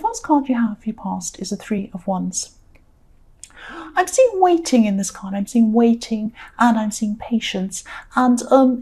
first card you have for your past is the Three of Wands. I'm seeing waiting in this card. I'm seeing waiting and I'm seeing patience. And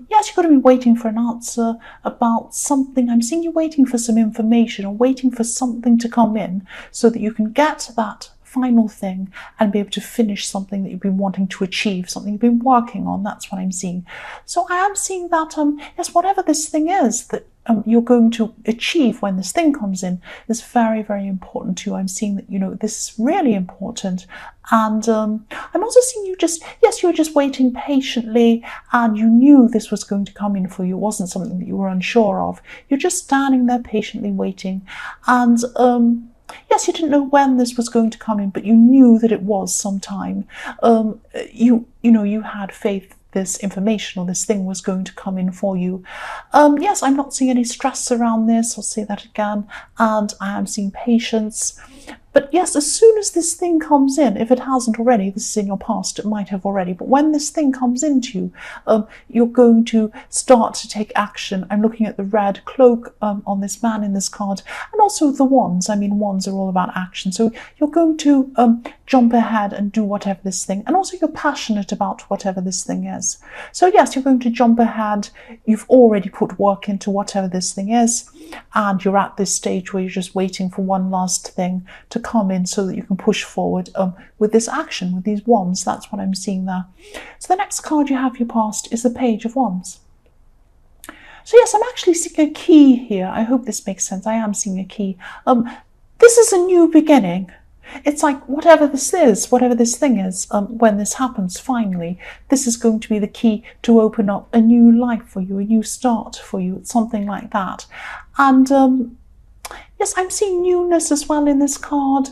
yes, you've got to be waiting for an answer about something. I'm seeing you waiting for some information or waiting for something to come in so that you can get to that final thing and be able to finish something that you've been wanting to achieve, something you've been working on. That's what I'm seeing. So I am seeing that, yes, whatever this thing is that you're going to achieve when this thing comes in is very, very important to you. I'm seeing that, you know, this is really important. And I'm also seeing you just, yes, you were just waiting patiently and you knew this was going to come in for you. It wasn't something that you were unsure of. You're just standing there patiently waiting. And yes, you didn't know when this was going to come in, but you knew that it was sometime. You know, you had faith this information or this thing was going to come in for you. Yes, I'm not seeing any stress around this. I'll say that again. And I am seeing patience. But yes, as soon as this thing comes in, if it hasn't already, this is in your past, it might have already, but when this thing comes into you, you're going to start to take action. I'm looking at the red cloak on this man in this card, and also the wands. I mean, wands are all about action. So you're going to jump ahead and do whatever this thing, and also you're passionate about whatever this thing is. So yes, you're going to jump ahead. You've already put work into whatever this thing is, and you're at this stage where you're just waiting for one last thing to come in so that you can push forward with this action, with these wands. That's what I'm seeing there. So the next card you have for your past is the Page of Wands. So yes, I'm actually seeing a key here. I hope this makes sense. I am seeing a key. This is a new beginning. It's like whatever this is, whatever this thing is, when this happens finally, this is going to be the key to open up a new life for you, a new start for you. It's something like that. And yes, I'm seeing newness as well in this card.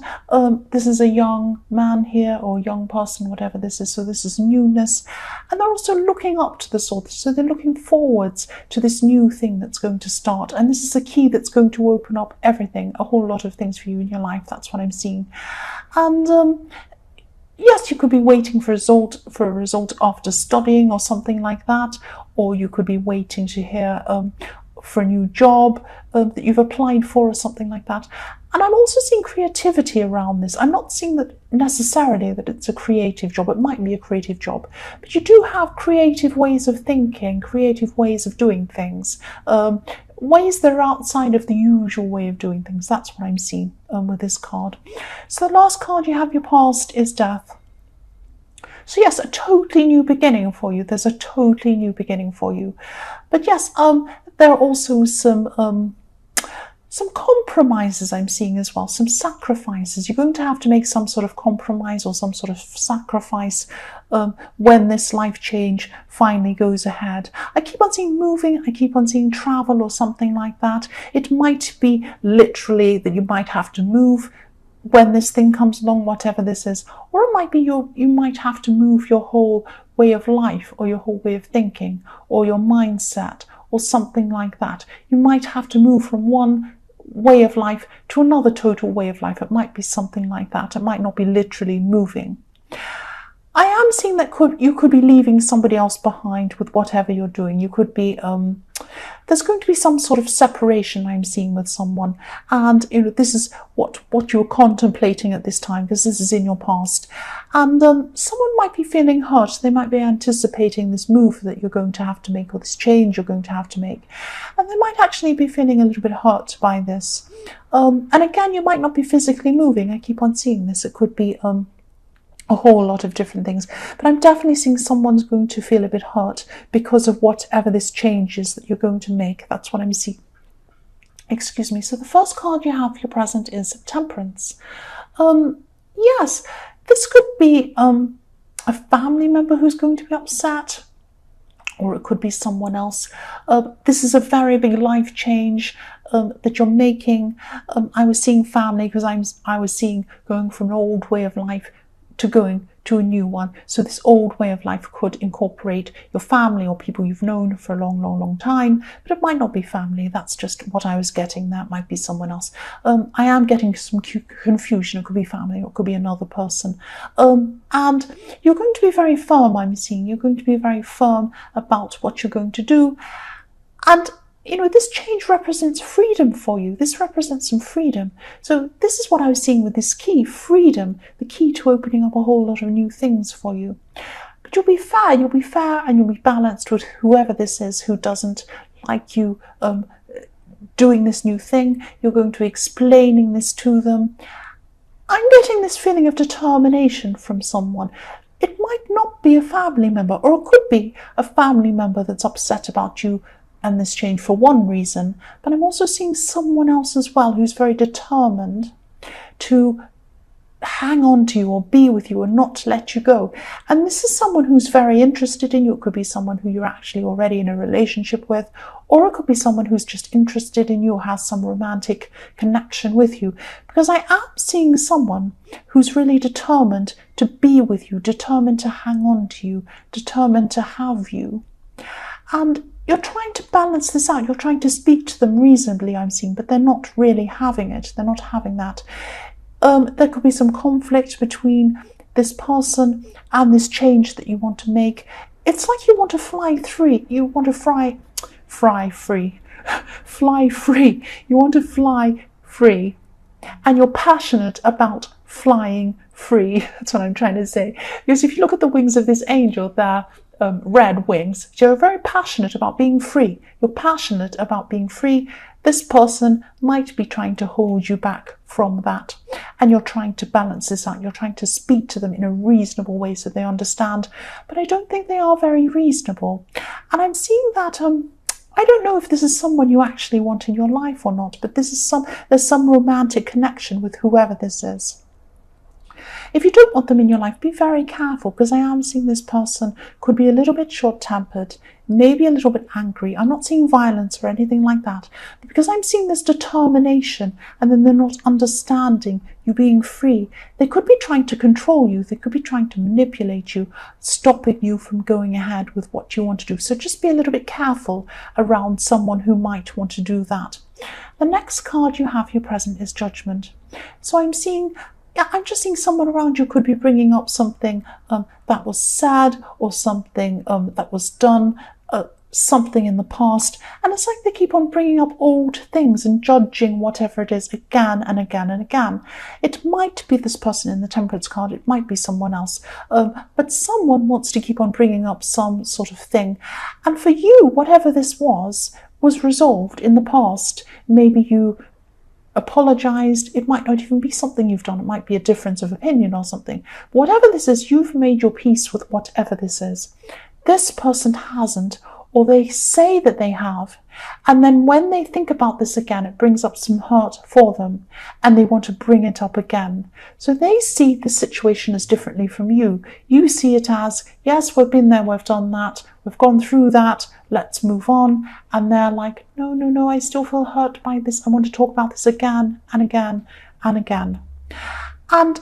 This is a young man here, or young person, whatever this is. So this is newness. And they're also looking up to the sword. So they're looking forwards to this new thing that's going to start. And this is a key that's going to open up everything, a whole lot of things for you in your life. That's what I'm seeing. And yes, you could be waiting for a result after studying or something like that. Or you could be waiting to hear for a new job that you've applied for or something like that. And I'm also seeing creativity around this. I'm not seeing that necessarily that it's a creative job. It might be a creative job, but you do have creative ways of thinking, creative ways of doing things, ways that are outside of the usual way of doing things. That's what I'm seeing with this card. So the last card you have your past is Death. So yes, a totally new beginning for you. There's a totally new beginning for you. But yes, there are also some compromises I'm seeing as well, some sacrifices. You're going to have to make some sort of compromise or some sort of sacrifice when this life change finally goes ahead. I keep on seeing moving, I keep on seeing travel or something like that. It might be literally that you might have to move when this thing comes along, whatever this is, or it might be you might have to move your whole way of life or your whole way of thinking or your mindset or something like that. You might have to move from one way of life to another total way of life. It might be something like that. It might not be literally moving. I am seeing that you could be leaving somebody else behind with whatever you're doing. You could be, there's going to be some sort of separation I'm seeing with someone. And you know, this is what you're contemplating at this time, because this is in your past. And someone might be feeling hurt. They might be anticipating this move that you're going to have to make, or this change you're going to have to make. And they might actually be feeling a little bit hurt by this. And again, you might not be physically moving. I keep on seeing this. It could be a whole lot of different things, but I'm definitely seeing someone's going to feel a bit hurt because of whatever this change is that you're going to make. That's what I'm seeing. Excuse me. So the first card you have for your present is Temperance. Yes, this could be a family member who's going to be upset, or it could be someone else. This is a very big life change that you're making. I was seeing family because I was seeing going from an old way of life to going to a new one. So this old way of life could incorporate your family or people you've known for a long, long, long time, but it might not be family. That's just what I was getting. That might be someone else. I am getting some confusion. It could be family or it could be another person. And you're going to be very firm, I'm seeing. You're going to be very firm about what you're going to do. And this change represents freedom for you. This represents some freedom. So this is what I was seeing with this key, freedom, the key to opening up a whole lot of new things for you. But you'll be fair and you'll be balanced with whoever this is who doesn't like you doing this new thing. You're going to be explaining this to them. I'm getting this feeling of determination from someone. It might not be a family member, or it could be a family member that's upset about you and this change for one reason, but I'm also seeing someone else as well who's very determined to hang on to you or be with you and not let you go. And this is someone who's very interested in you. It could be someone who you're actually already in a relationship with, or it could be someone who's just interested in you or has some romantic connection with you. Because I am seeing someone who's really determined to be with you, determined to hang on to you, determined to have you. And you're trying to balance this out. You're trying to speak to them reasonably, I'm seeing, but they're not really having it. They're not having that. There could be some conflict between this person and this change that you want to make. It's like you want to fly free. You want to fly free. You want to fly free. And you're passionate about flying free. That's what I'm trying to say. Because if you look at the wings of this angel, they're red wings. You're very passionate about being free. You're passionate about being free. This person might be trying to hold you back from that, and you're trying to balance this out. You're trying to speak to them in a reasonable way so they understand, but I don't think they are very reasonable. And I'm seeing that I don't know if this is someone you actually want in your life or not, but there's some romantic connection with whoever this is. If you don't want them in your life, be very careful, because I am seeing this person could be a little bit short-tempered, maybe a little bit angry. I'm not seeing violence or anything like that, but because I'm seeing this determination and then they're not understanding you being free, they could be trying to control you. They could be trying to manipulate you, stopping you from going ahead with what you want to do. So just be a little bit careful around someone who might want to do that. The next card you have here present is Judgment. So I'm just seeing someone around you could be bringing up something that was said, or something that was done, something in the past. And it's like they keep on bringing up old things and judging whatever it is again and again and again. It might be this person in the Temperance card. It might be someone else. But someone wants to keep on bringing up some sort of thing. And for you, whatever this was resolved in the past. Maybe you apologized. It might not even be something you've done. It might be a difference of opinion or something. But whatever this is, you've made your peace with whatever this is. This person hasn't, or they say that they have. And then when they think about this again, it brings up some hurt for them, and they want to bring it up again. So they see the situation as differently from you. You see it as, yes, we've been there, we've done that, we've gone through that, let's move on. And they're like, no, I still feel hurt by this. I want to talk about this again and again and again. And,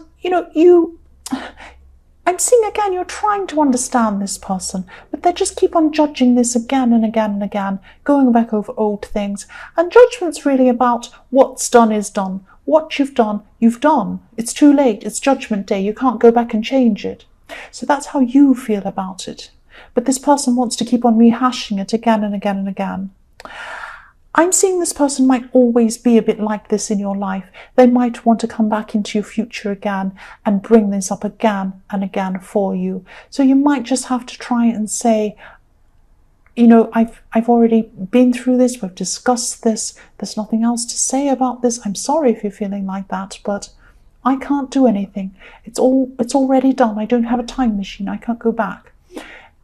I'm seeing again, you're trying to understand this person, but they just keep on judging this again and again and again, going back over old things. And judgment's really about what's done is done. What you've done, you've done. It's too late. It's Judgment Day. You can't go back and change it. So that's how you feel about it. But this person wants to keep on rehashing it again and again and again. I'm seeing this person might always be a bit like this in your life. They might want to come back into your future again and bring this up again and again for you. So you might just have to try and say, I've already been through this. We've discussed this. There's nothing else to say about this. I'm sorry if you're feeling like that, but I can't do anything. It's already done. I don't have a time machine. I can't go back.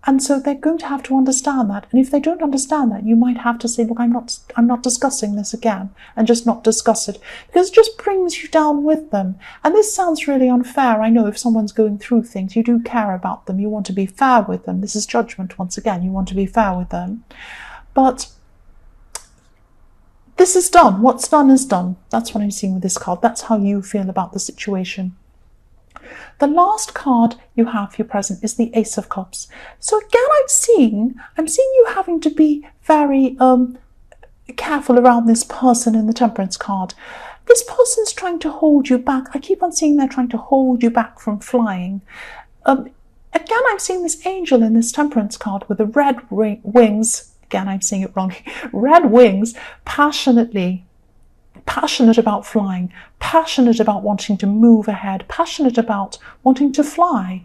And so they're going to have to understand that. And if they don't understand that, you might have to say, look, I'm not discussing this again, and just not discuss it, because it just brings you down with them. And this sounds really unfair. I know if someone's going through things, you do care about them. You want to be fair with them. This is Judgment once again. You want to be fair with them. But this is done. What's done is done. That's what I'm seeing with this card. That's how you feel about the situation. The last card you have here present is the Ace of Cups. So again, I'm seeing you having to be very careful around this person in the Temperance card. This person's trying to hold you back. I keep on seeing they're trying to hold you back from flying. Again, I'm seeing this angel in this Temperance card with the red wings. again, I'm saying it wrongly, red wings, passionate about flying, passionate about wanting to move ahead, passionate about wanting to fly.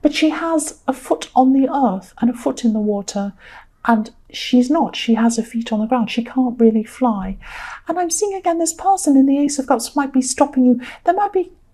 But she has a foot on the earth and a foot in the water, and she's not. She has her feet on the ground. She can't really fly. And I'm seeing again this person in the Ace of Cups might be stopping you.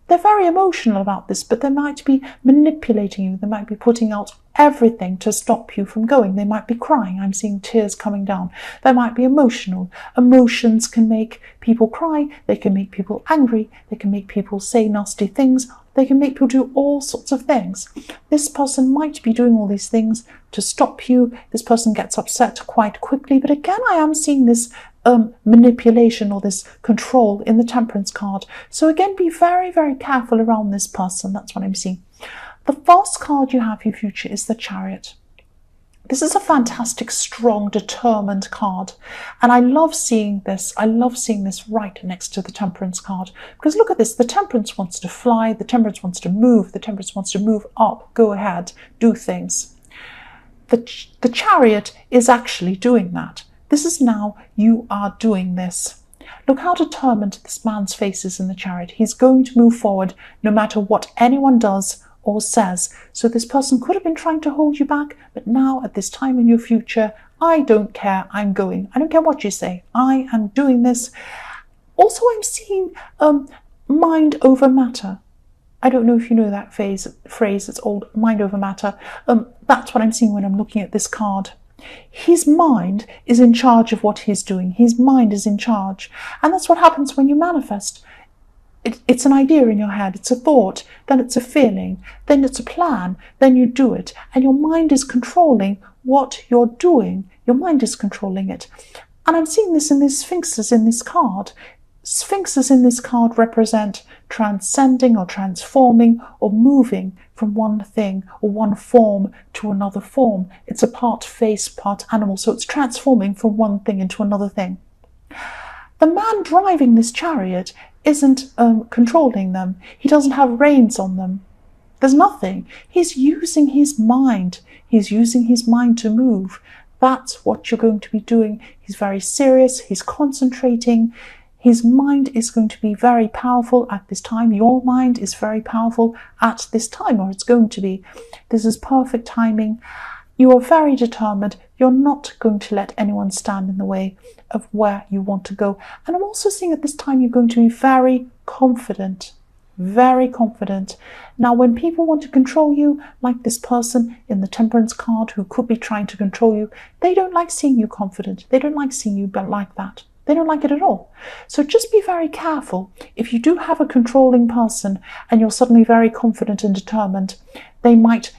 They're very emotional about this, but they might be manipulating you. They might be putting out everything to stop you from going. They might be crying. I'm seeing tears coming down. They might be emotional. Emotions can make people cry. They can make people angry. They can make people say nasty things. They can make people do all sorts of things. This person might be doing all these things to stop you. This person gets upset quite quickly. But again, I am seeing this manipulation or this control in the Temperance card. So again, be very, very careful around this person. That's what I'm seeing. The first card you have for your future is the Chariot. This is a fantastic, strong, determined card. And I love seeing this. I love seeing this right next to the Temperance card. Because look at this. The Temperance wants to fly. The Temperance wants to move. The Temperance wants to move up, go ahead, do things. The Chariot is actually doing that. This is now, you are doing this. Look how determined this man's face is in the Chariot. He's going to move forward no matter what anyone does or says. So this person could have been trying to hold you back, but now at this time in your future, I don't care, I'm going. I don't care what you say, I am doing this. Also, I'm seeing mind over matter. I don't know if you know that phrase, it's old, mind over matter. That's what I'm seeing when I'm looking at this card. His mind is in charge of what he's doing. His mind is in charge. And that's what happens when you manifest. It's an idea in your head, it's a thought, then it's a feeling, then it's a plan, then you do it. And your mind is controlling what you're doing. Your mind is controlling it. And I'm seeing this in these sphinxes in this card. Sphinxes in this card represent transcending or transforming or moving from one thing or one form to another form. It's a part face, part animal, so it's transforming from one thing into another thing. The man driving this chariot isn't controlling them. He doesn't have reins on them. There's nothing. He's using his mind. He's using his mind to move. That's what you're going to be doing. He's very serious. He's concentrating. His mind is going to be very powerful at this time. Your mind is very powerful at this time, or it's going to be. This is perfect timing. You are very determined. You're not going to let anyone stand in the way of where you want to go. And I'm also seeing at this time you're going to be very confident. Very confident. Now, when people want to control you, like this person in the Temperance card who could be trying to control you, they don't like seeing you confident. They don't like seeing you like that. They don't like it at all. So just be very careful. If you do have a controlling person and you're suddenly very confident and determined, they might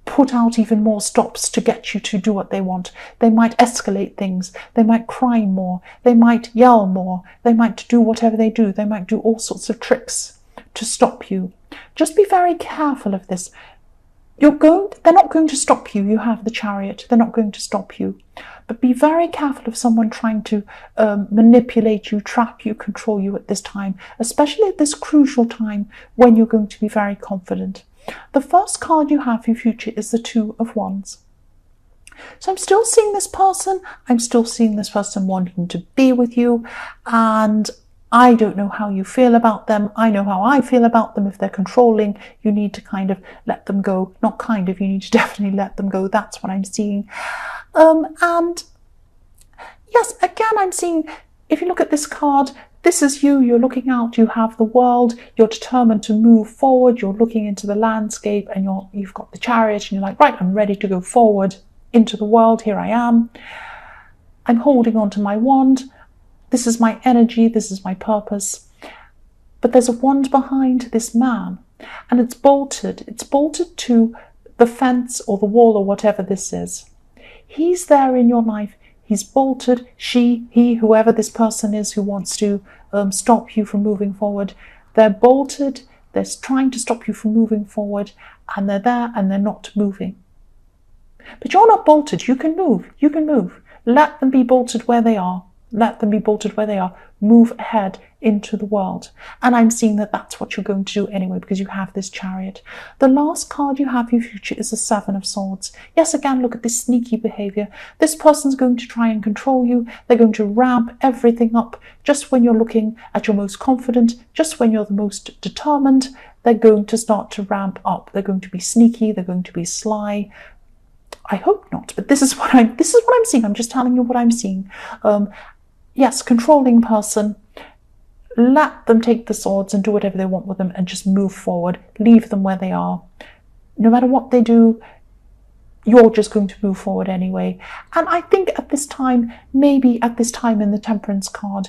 put out even more stops to get you to do what they want. They might escalate things. They might cry more. They might yell more. They might do whatever they do. They might do all sorts of tricks to stop you. Just be very careful of this. They're not going to stop you. You have the Chariot. They're not going to stop you. But be very careful of someone trying to manipulate you, trap you, control you at this time, especially at this crucial time when you're going to be very confident. The first card you have for your future is the Two of Wands. So I'm still seeing this person. I'm still seeing this person wanting to be with you. And I don't know how you feel about them. I know how I feel about them. If they're controlling, you need to kind of let them go. Not kind of, you need to definitely let them go. That's what I'm seeing. And yes, again, I'm seeing, if you look at this card, this is you, you're looking out, you have the world, you're determined to move forward, you're looking into the landscape and you've got the Chariot and you're like, right, I'm ready to go forward into the world, here I am. I'm holding on to my wand. This is my energy, this is my purpose. But there's a wand behind this man and it's bolted. It's bolted to the fence or the wall or whatever this is. He's there in your life. He's bolted. He, whoever this person is who wants to stop you from moving forward. They're bolted. They're trying to stop you from moving forward and they're there and they're not moving. But you're not bolted. You can move. You can move. Let them be bolted where they are. Let them be bolted where they are. Move ahead into the world. And I'm seeing that that's what you're going to do anyway, because you have this Chariot. The last card you have for your future is the Seven of Swords. Yes, again, look at this sneaky behavior. This person's going to try and control you. They're going to ramp everything up just when you're looking at your most confident, just when you're the most determined. They're going to start to ramp up. They're going to be sneaky. They're going to be sly. I hope not, but this is what I'm seeing. I'm just telling you what I'm seeing. Yes, controlling person. Let them take the swords and do whatever they want with them and just move forward. Leave them where they are. No matter what they do, you're just going to move forward anyway. And I think at this time, maybe at this time in the Temperance card,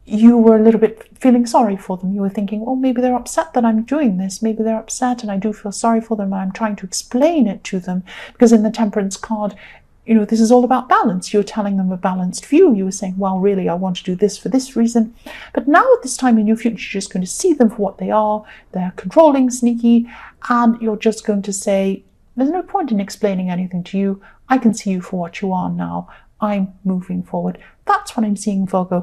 you were a little bit feeling sorry for them. You were thinking, well, maybe they're upset that I'm doing this. Maybe they're upset and I do feel sorry for them and I'm trying to explain it to them. Because in the Temperance card, this is all about balance. You're telling them a balanced view. You were saying, well, really, I want to do this for this reason. But now at this time in your future, you're just going to see them for what they are. They're controlling, sneaky, and you're just going to say, there's no point in explaining anything to you. I can see you for what you are now. I'm moving forward. That's what I'm seeing, Virgo.